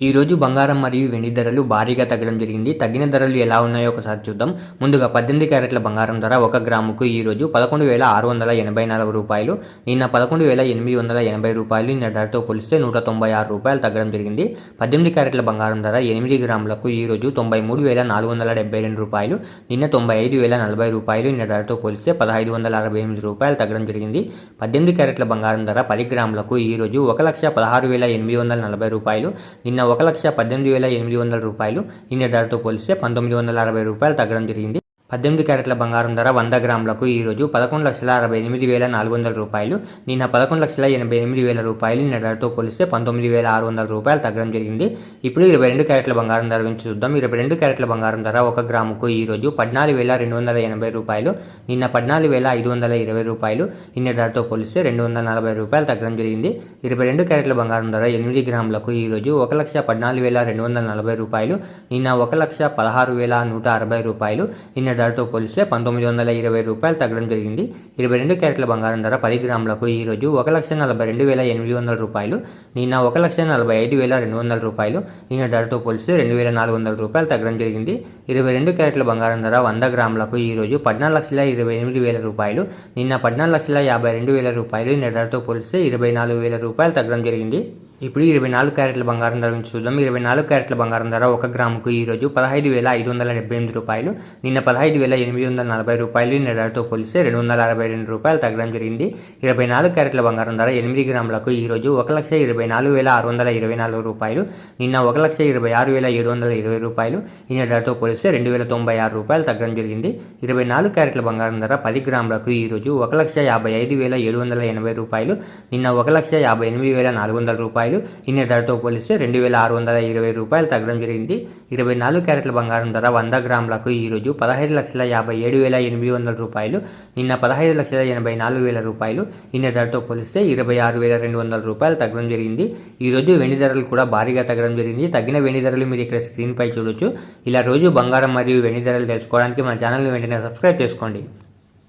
ఈ రోజు బంగారం మరియు వెండి ధరలు భారీగా తగ్గడం జరిగింది. తగ్గిన ధరలు ఎలా ఉన్నాయో ఒకసారి చూద్దాం. ముందుగా 18 క్యారెట్ల బంగారం ధర 1 గ్రాముకు ఈ రోజు 11,684 రూపాయలు, నిన్న 11,880 రూపాయలు. నిన్న ధరతో పోలిస్తే 196 రూపాయలు తగ్గడం జరిగింది. 18 క్యారెట్ల బంగారం ధర 8 గ్రాములకు ఈ రోజు 93,472 రూపాయలు, నిన్న 95,040 రూపాయలు. నిన్న ధరతో పోలిస్తే 1,568 రూపాయలు తగ్గడం జరిగింది. 18 క్యారెట్ల బంగారం ధర 10 గ్రాములకు ఈ రోజు 1,16,840 రూపాయలు, నిన్న 1,18,800 రూపాయలు. నిన్న ధరతో పోలిస్తే 1,960 రూపాయలు తగ్గడం జరిగింది. 18 క్యారెట్ల బంగారం ధర 100 గ్రాములకు ఈ రోజు 11,68,400 రూపాయలు, నిన్న 11,88,000 రూపాయలు. నిన్న ధరతో పోలిస్తే 19,600 రూపాయలు తగ్గడం జరిగింది. ఇప్పుడు 22 క్యారెట్ల బంగారం ధర గురించి చూద్దాం. 22 క్యారెట్ల బంగారం ధర 1 గ్రాముకు ఈ రోజు 14,280 రూపాయలు, నిన్న 14,520 రూపాయలు. నిన్న ధరతో పోలిస్తే 240 రూపాయలు తగ్గడం జరిగింది. 22 క్యారెట్ల బంగారం ధర 8 గ్రాములకు ఈ రోజు 1,14,240 రూపాయలు, నిన్న 1,16,160 రూపాయలు. నిన్న ధరతో పోలిస్తే 1920 రూపాయలు తగ్గడం జరిగింది. 22 క్యారెట్ల బంగారం ధర 10 గ్రాములకు ఈ రోజు 1,42,800 రూపాయలు, నిన్న 1,45,200 రూపాయలు. నిన్న ధరతో పోలిస్తే 2,400 రూపాయలు తగ్గడం జరిగింది. 22 క్యారెట్ల బంగారం ధర 100 గ్రాములకు ఈ రోజు 14,28,000 రూపాయలు, నిన్న 14,52,000 రూపాయలు. నిన్న ధరతో పోలిస్తే 24,000 రూపాయలు తగ్గడం జరిగింది. ఇప్పుడు 24 క్యారెట్ల బంగారం ధర గురించి చూద్దాం. 24 క్యారెట్ల బంగారం ధర 1 గ్రాముకు ఈ రోజు 15,578 రూపాయలు, నిన్న 15,840 రూపాయలు. నిన్న ధరతో పోలిస్తే 262 రూపాయలు తగ్గడం జరిగింది. 24 క్యారెట్ల బంగారం ధర 8 గ్రాములకు ఈ రోజు 1,24,624 రూపాయలు, నిన్న 1,26,720 రూపాయలు. నిన్న ధరతో పోలిస్తే 2,096 రూపాయలు తగ్గడం జరిగింది. 24 క్యారెట్ల బంగారం ధర 10 గ్రాములకు ఈ రోజు 1,55,780 రూపాయలు, నిన్న 1,58,400 రూపాయలు. నిన్న ధరతో పోలిస్తే 2,620 రూపాయలు తగ్గడం జరిగింది. 24 క్యారెట్ల బంగారం ధర 100 గ్రాములకు ఈ రోజు 15,57,800 రూపాయలు, నిన్న 15,84,000 రూపాయలు. నిన్న ధరతో పోలిస్తే 26,200 రూపాయలు తగ్గడం జరిగింది. ఈ రోజు వెండి ధరలు కూడా భారీగా తగ్గడం జరిగింది. తగ్గిన వెండి ధరలు మీరు ఇక్కడ స్క్రీన్ పై చూడొచ్చు. ఇలా రోజు బంగారం మరియు వెండి ధరలు తెలుసుకోవడానికి మన ఛానల్ని వెంటనే సబ్స్క్రైబ్ చేసుకోండి.